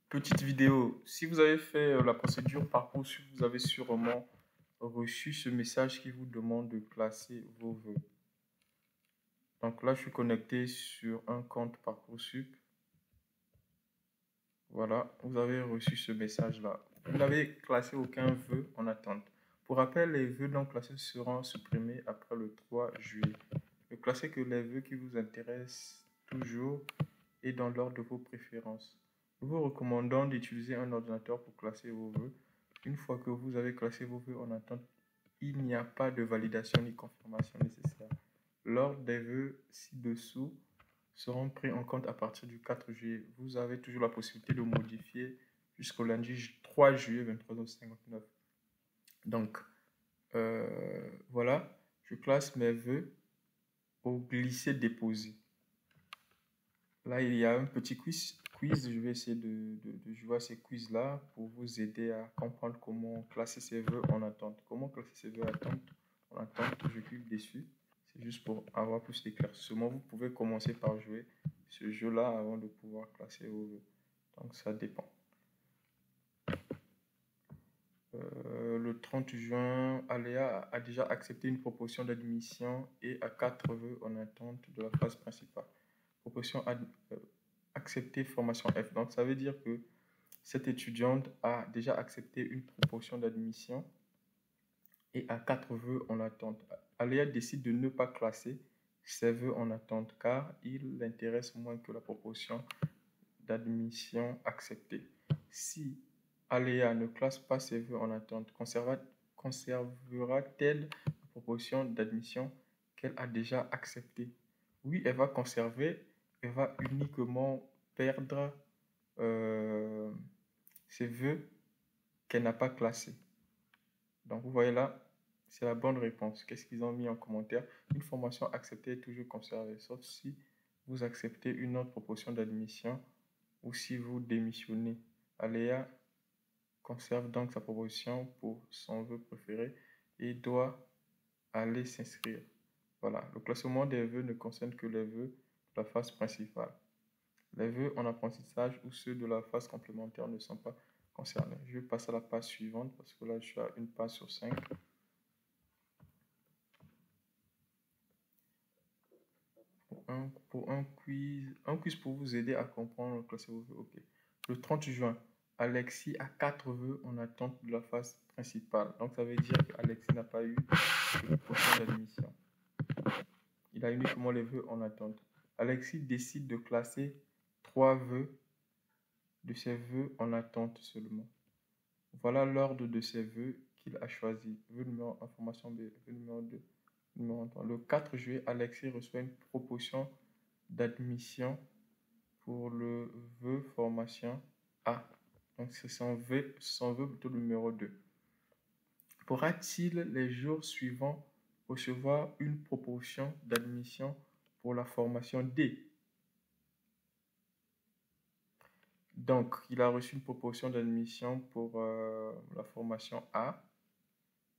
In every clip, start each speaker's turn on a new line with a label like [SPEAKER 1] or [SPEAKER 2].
[SPEAKER 1] Petite vidéo, si vous avez fait la procédure Parcoursup, vous avez sûrement reçu ce message qui vous demande de classer vos vœux. Donc là, je suis connecté sur un compte Parcoursup. Voilà, vous avez reçu ce message-là. Vous n'avez classé aucun vœu en attente. Pour rappel, les vœux non classés seront supprimés après le 3 juillet. Ne classez que les vœux qui vous intéressent toujours et dans l'ordre de vos préférences. Nous vous recommandons d'utiliser un ordinateur pour classer vos vœux. Une fois que vous avez classé vos vœux en attente, il n'y a pas de validation ni confirmation nécessaire. L'ordre des vœux ci-dessous seront pris en compte à partir du 4 juillet. Vous avez toujours la possibilité de modifier jusqu'au lundi 3 juillet 23h59. Donc, voilà, je classe mes vœux au glisser-déposer. Là, il y a un petit quiz. Je vais essayer de jouer à ces quiz-là pour vous aider à comprendre comment classer ses vœux en attente. Comment classer ses vœux en attente, je clique dessus. C'est juste pour avoir plus d'éclaircissement. Vous pouvez commencer par jouer ce jeu-là avant de pouvoir classer vos vœux. Donc, ça dépend. Le 30 juin, Aléa a déjà accepté une proposition d'admission et a 4 vœux en attente de la phase principale. Proposition accepter formation F. Donc, ça veut dire que cette étudiante a déjà accepté une proposition d'admission et a 4 vœux en attente. Aléa décide de ne pas classer ses vœux en attente car il l'intéresse moins que la proposition d'admission acceptée. Si Aléa ne classe pas ses vœux en attente, conservera-t-elle la proposition d'admission qu'elle a déjà acceptée? Oui, elle va conserver, elle va uniquement perdre ses vœux qu'elle n'a pas classés. Donc, vous voyez là, c'est la bonne réponse. Qu'est-ce qu'ils ont mis en commentaire? Une formation acceptée est toujours conservée, sauf si vous acceptez une autre proposition d'admission ou si vous démissionnez. Aléa conserve donc sa proposition pour son vœu préféré et doit aller s'inscrire. Voilà, le classement des vœux ne concerne que les vœux de la phase principale. Les vœux en apprentissage ou ceux de la phase complémentaire ne sont pas concernés. Je passe à la page suivante parce que là, je suis à une page sur 5. Pour un quiz pour vous aider à comprendre classer vos vœux. Ok. Le 30 juin, Alexis a 4 vœux en attente de la phase principale. Donc, ça veut dire qu'Alexis n'a pas eu de proposition d'admission. Il a uniquement les vœux en attente. Alexis décide de classer 3 vœux de ses vœux en attente seulement. Voilà l'ordre de ses vœux qu'il a choisi. Vœu numéro 1, formation B. Vœu numéro 2, numéro 3. Le 4 juillet, Alexis reçoit une proposition d'admission pour le vœu formation A. Donc, c'est son vœu plutôt numéro 2. Pourra-t-il les jours suivants recevoir une proposition d'admission pour la formation D? Donc, il a reçu une proposition d'admission pour la formation A.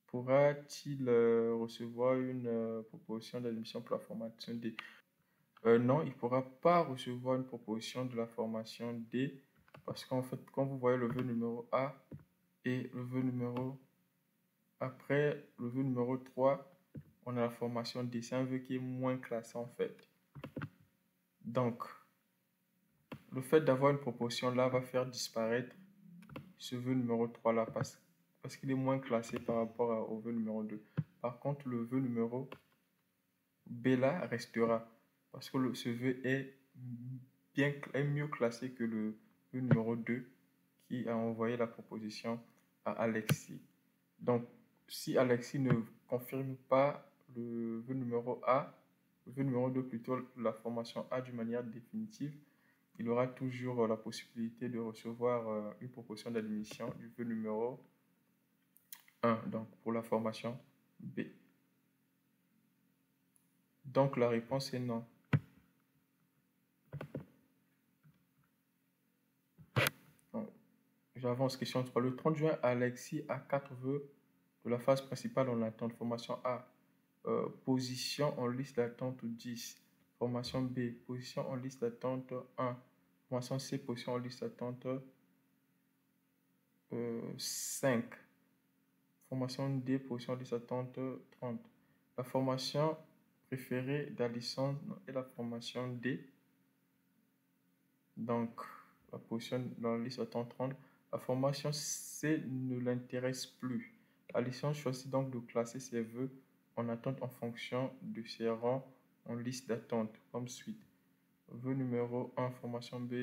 [SPEAKER 1] Pourra-t-il recevoir une proposition d'admission pour la formation D? Non, il ne pourra pas recevoir une proposition de la formation D parce qu'en fait, quand vous voyez le vœu numéro A et le vœu numéro... Après le vœu numéro 3, on a la formation D. C'est un vœu qui est moins classé en fait. Donc, le fait d'avoir une proposition là va faire disparaître ce vœu numéro 3 là parce qu'il est moins classé par rapport au vœu numéro 2. Par contre, le vœu numéro B là restera parce que ce vœu est mieux classé que le vœu numéro 2 qui a envoyé la proposition à Alexis. Donc, si Alexis ne confirme pas le vœu numéro A, le vœu numéro 2 plutôt, la formation A d'une manière définitive, il aura toujours la possibilité de recevoir une proposition d'admission du vœu numéro 1, donc pour la formation B. Donc la réponse est non. J'avance, question 3. Le 30 juin, Alexis a 4 vœux de la phase principale en attente. Formation A, position en liste d'attente 10. Formation B, position en liste d'attente 1. Formation C, position en liste d'attente 5. Formation D, position en liste d'attente 30. La formation préférée d'Alison est la formation D. Donc, la position dans la liste d'attente 30. La formation C ne l'intéresse plus. Alison choisit donc de classer ses vœux en attente en fonction de ses rangs en liste d'attente, comme suite. Vœu numéro 1, formation B,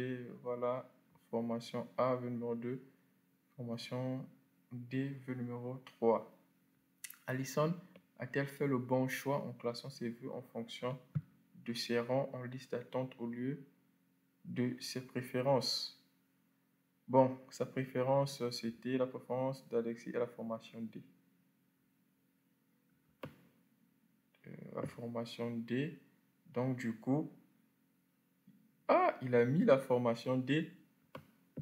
[SPEAKER 1] voilà. Formation A, vœu numéro 2. Formation D, vœu numéro 3. Alison a-t-elle fait le bon choix en classant ses vœux en fonction de ses rangs en liste d'attente au lieu de ses préférences? Bon, sa préférence, c'était la préférence d'Alexis à la formation D. La formation D. Donc, du coup, il a mis la formation D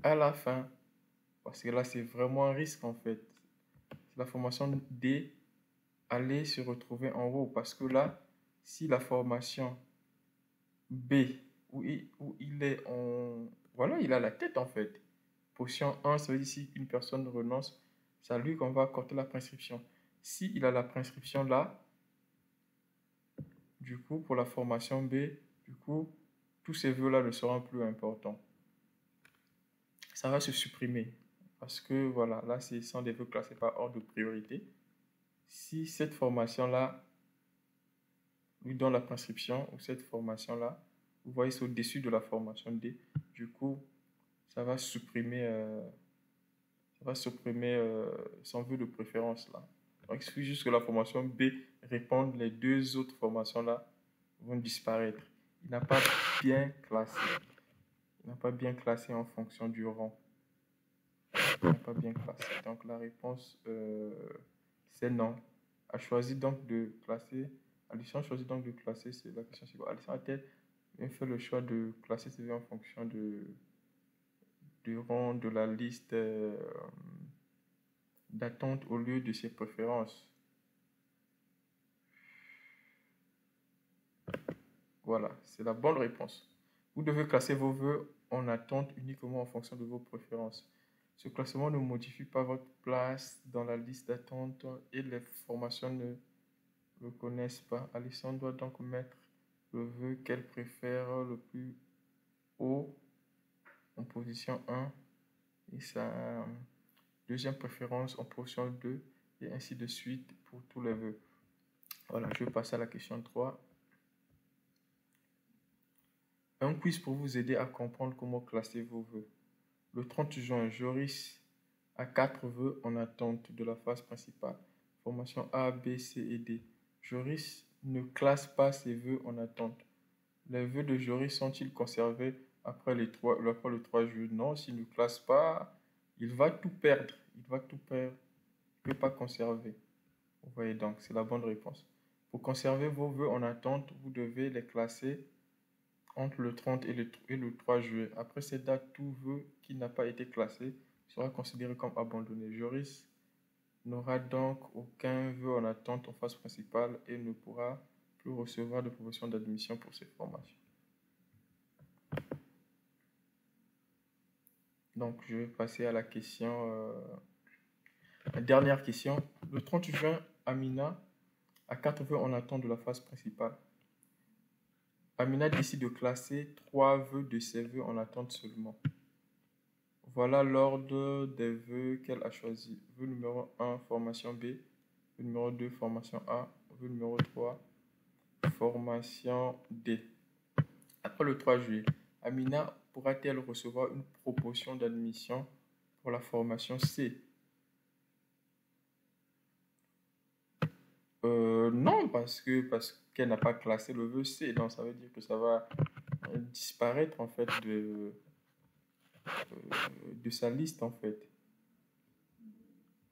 [SPEAKER 1] à la fin. Parce que là, c'est vraiment un risque, en fait. La formation D allait se retrouver en haut. Parce que là, si la formation B, où il est en... Voilà, il a la tête, en fait. Position 1, ça veut dire si une personne renonce, c'est à lui qu'on va accorder la prescription. Si il a la prescription là, du coup, pour la formation B, du coup, tous ces vœux-là ne seront plus importants. Ça va se supprimer. Parce que, voilà, là, ce sont des vœux classés par ordre de priorité. Si cette formation-là lui donne la prescription, ou cette formation-là, vous voyez, c'est au-dessus de la formation D, du coup, ça va supprimer son vœu de préférence là. Donc, il suffit juste que la formation B réponde, les deux autres formations là vont disparaître. Il n'a pas bien classé. Il n'a pas bien classé en fonction du rang. Il n'a pas bien classé. Donc, la réponse, c'est non. A choisi donc de classer. Alison choisit donc de classer. C'est la question suivante. Alison a-t-elle fait le choix de classer ses vœux en fonction du rang de la liste d'attente au lieu de ses préférences? Voilà, c'est la bonne réponse. Vous devez classer vos vœux en attente uniquement en fonction de vos préférences. Ce classement ne modifie pas votre place dans la liste d'attente et les formations ne le connaissent pas. Alison doit donc mettre le vœu qu'elle préfère le plus haut en position 1 et sa deuxième préférence en position 2 et ainsi de suite pour tous les vœux. Voilà, je vais passer à la question 3. Un quiz pour vous aider à comprendre comment classer vos vœux. Le 30 juin, Joris a 4 vœux en attente de la phase principale. Formation A, B, C et D. Joris ne classe pas ses vœux en attente. Les vœux de Joris sont-ils conservés après le 3 juillet? Non, s'il ne classe pas, il va tout perdre. Il va tout perdre. Il ne peut pas conserver. Vous voyez donc, c'est la bonne réponse. Pour conserver vos vœux en attente, vous devez les classer entre le 30 et le 3 juillet. Après cette date, tout vœu qui n'a pas été classé sera considéré comme abandonné. Joris n'aura donc aucun vœu en attente en phase principale et ne pourra plus recevoir de proposition d'admission pour ces formations. Donc, je vais passer à la dernière question. Le 30 juin, Amina a 4 vœux en attente de la phase principale. Amina décide de classer 3 vœux de ses vœux en attente seulement. Voilà l'ordre des vœux qu'elle a choisi. Vœu numéro 1, formation B. Vœu numéro 2, formation A. Vœu numéro 3, formation D. Après le 3 juillet, Amina pourra-t-elle recevoir une proposition d'admission pour la formation C? Non, parce qu'elle n'a pas classé le vœu C. Donc, ça veut dire que ça va disparaître, en fait, de sa liste, en fait.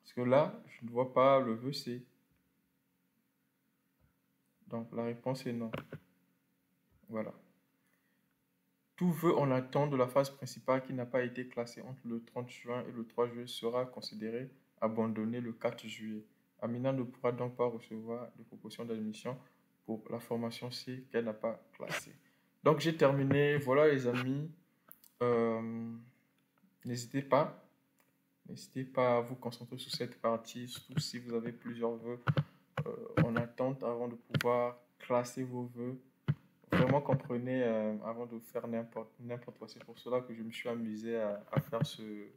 [SPEAKER 1] Parce que là, je ne vois pas le vœu C. Donc, la réponse est non. Voilà. Tout vœu en attente de la phase principale qui n'a pas été classé entre le 30 juin et le 3 juillet sera considéré abandonné le 4 juillet. Amina ne pourra donc pas recevoir de proposition d'admission pour la formation C qu'elle n'a pas classée. Donc, j'ai terminé. Voilà, les amis. Euh, n'hésitez pas, n'hésitez pas à vous concentrer sur cette partie, surtout si vous avez plusieurs vœux en attente avant de pouvoir classer vos vœux. Vraiment comprenez avant de faire n'importe quoi. C'est pour cela que je me suis amusé à faire ce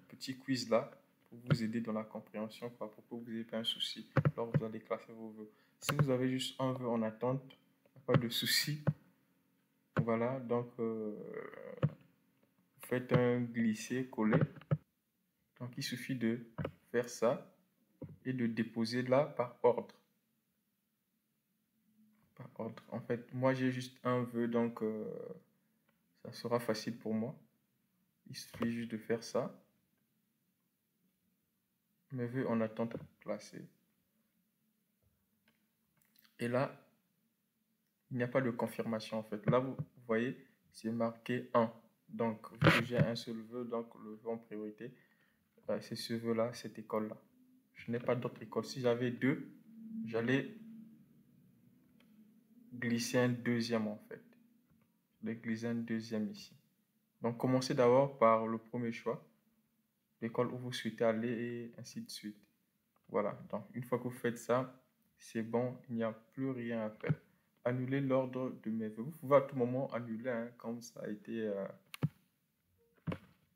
[SPEAKER 1] petit quiz là pour vous aider dans la compréhension, quoi, pour que vous n'ayez pas un souci lorsque vous allez classer vos vœux. Si vous avez juste un vœu en attente, pas de souci. Voilà, donc vous faites un glisser-coller. Donc il suffit de faire ça et de déposer là par ordre. Par ordre. En fait, moi j'ai juste un vœu, donc ça sera facile pour moi. Il suffit juste de faire ça. Mes vœux en attente classés. Et là, il n'y a pas de confirmation en fait. Là, vous voyez, c'est marqué 1. Donc, vu que j'ai un seul vœu, donc le vœu en priorité, c'est ce vœu-là, cette école-là. Je n'ai pas d'autre école. Si j'avais deux, j'allais glisser un deuxième en fait. J'allais glisser un deuxième ici. Donc, commencez d'abord par le premier choix, l'école où vous souhaitez aller et ainsi de suite. Voilà. Donc, une fois que vous faites ça, c'est bon, il n'y a plus rien à faire. Annuler l'ordre de mes vœux. Vous pouvez à tout moment annuler, hein, comme ça a été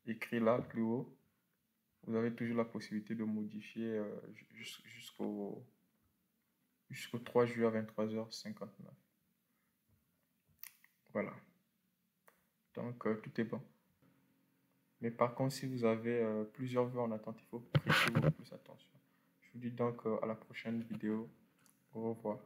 [SPEAKER 1] écrit là, plus haut. Vous avez toujours la possibilité de modifier jusqu'au 3 juillet à 23h59. Voilà. Donc, tout est bon. Mais par contre, si vous avez plusieurs vœux en attente, il faut prêter beaucoup plus attention. Je vous dis donc à la prochaine vidéo. Au revoir.